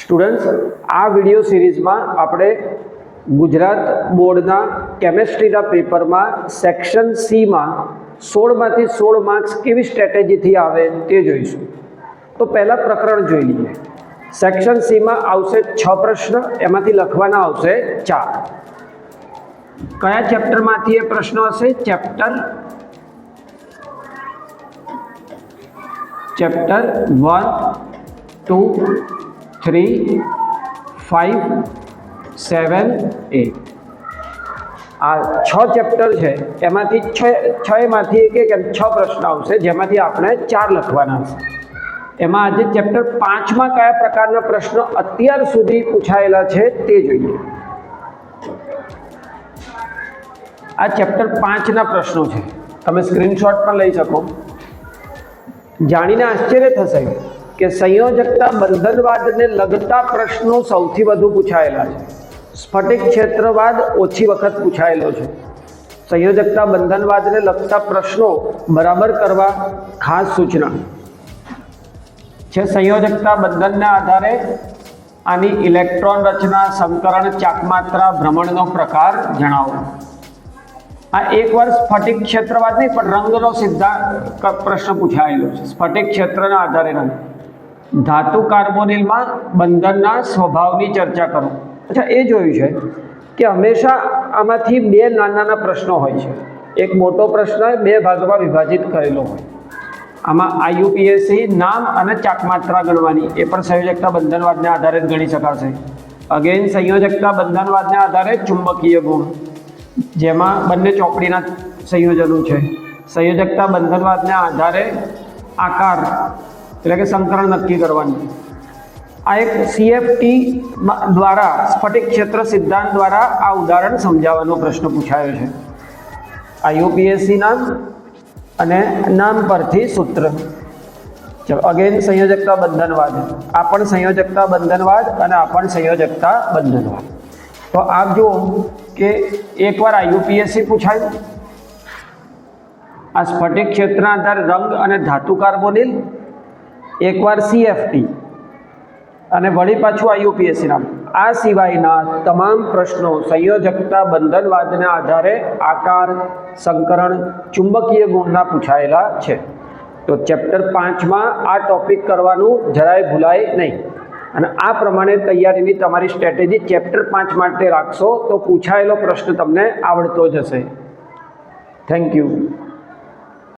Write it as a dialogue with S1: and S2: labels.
S1: Students, આ video સિરીઝમાં આપણે ગુજરાત બોર્ડના કેમેસ્ટ્રીના પેપરમાં સેક્શન સીમાં 16માંથી 16 માર્ક્સ કેવી સ્ટ્રેટેજીથી આવે તે જોઈશું. તો પહેલા પ્રકરણ જોઈ લઈએ. સેક્શન સીમાં આવશે 6 પ્રશ્ન, એમાંથી લખવાના આવશે 4. કયા ચેપ્ટરમાંથી એ પ્રશ્નો હશે? ચેપ્ટર 1, 2, 3, 5, 7, 8. આ 6 ચેપ્ટર છે, એમાંથી 6માંથી એક 6 પ્રશ્ન આવશે, જેમાંથી આપણે 4 લખવાના હશે. એમાં આજે ચેપ્ટર 5માં કયા પ્રકારના પ્રશ્નો અત્યાર સુધી પૂછાયેલા છે તે જોઈએ. આ ચેપ્ટર 5ના પ્રશ્નો છે, તમે સ્ક્રીનશોટ પણ લઈ શકો. જાણીને આશ્ચર્ય થશે કે સંયોજકતા બંધનવાદને લગતા પ્રશ્નો સૌથી વધુ પૂછાયેલા છે. સ્ફટિક ક્ષેત્રવાદ ઓછી વખત પૂછાયેલો છે. સંયોજકતા બંધનવાદને લગતા પ્રશ્નો બરાબર કરવા ખાસ સૂચના છે. સંયોજકતા બંધનના આધારે આની ઇલેક્ટ્રોન રચના, સંકરણ, ચાકમાત્રા, ભ્રમણનો પ્રકાર જણાવો. આ એકવાર સ્ફટિક ક્ષેત્રવાદ નહીં પણ રંગનો સિદ્ધાંત પ્રશ્ન પૂછાયેલો છે. સ્ફટિક ક્ષેત્રના આધારે રંગ. ધાતુ કાર્બોનિલમાં બંધનના સ્વભાવની ચર્ચા કરો. અચ્છા, એ જોયું છે કે હંમેશા આમાંથી 2 નાના પ્રશ્નો હોય છે. એક મોટો પ્રશ્ન 2 ભાગમાં વિભાજિત કરેલો હોય. આમાં આઈયુપીએસસી નામ અને ચાકમાત્રા ગણવાની, એ પણ સંયોજકતા બંધનવાદને આધારે જ ગણી શકાશે. અગેન સંયોજકતા બંધનવાદને આધારે ચુંબકીય ગુણ, જેમાં બંને ચોકડીના સંયોજનો છે. સંયોજકતા બંધનવાદને આધારે આકાર એટલે કે સંકરણ નક્કી કરવાનું. આ એક CFT દ્વારા સ્ફટિક ક્ષેત્ર સિદ્ધાંત દ્વારા આ ઉદાહરણ સમજાવવાનો પ્રશ્ન પૂછાયો છે. આઈયુપીએસસી નામ અને નામ પરથી સૂત્ર. ચલો, અગેન સંયોજકતા બંધનવાદ. આ પણ સંયોજકતા બંધનવાદ અને આ પણ સંયોજકતા બંધનવાદ. તો આપ જુઓ કે એકવાર આઈયુપીએસસી પૂછાયું, આ સ્ફટિક ક્ષેત્રના આધારે રંગ અને ધાતુ કાર્બોનિલ, એકવાર CFT અને વળી પાછું આઈયુપીએસસી નામ. આ સિવાયના તમામ પ્રશ્નો સંયોજકતા બંધનવાદના આધારે આકાર, સંકરણ, ચુંબકીય ગુણના પૂછાયેલા છે. તો ચેપ્ટર 5માં આ ટોપિક કરવાનું જરાય ભૂલાય નહીં. અને આ પ્રમાણે તૈયારીની તમારી સ્ટ્રેટેજી ચેપ્ટર 5 માટે રાખશો તો પૂછાયેલો પ્રશ્ન તમને આવડતો જશે. Thank you.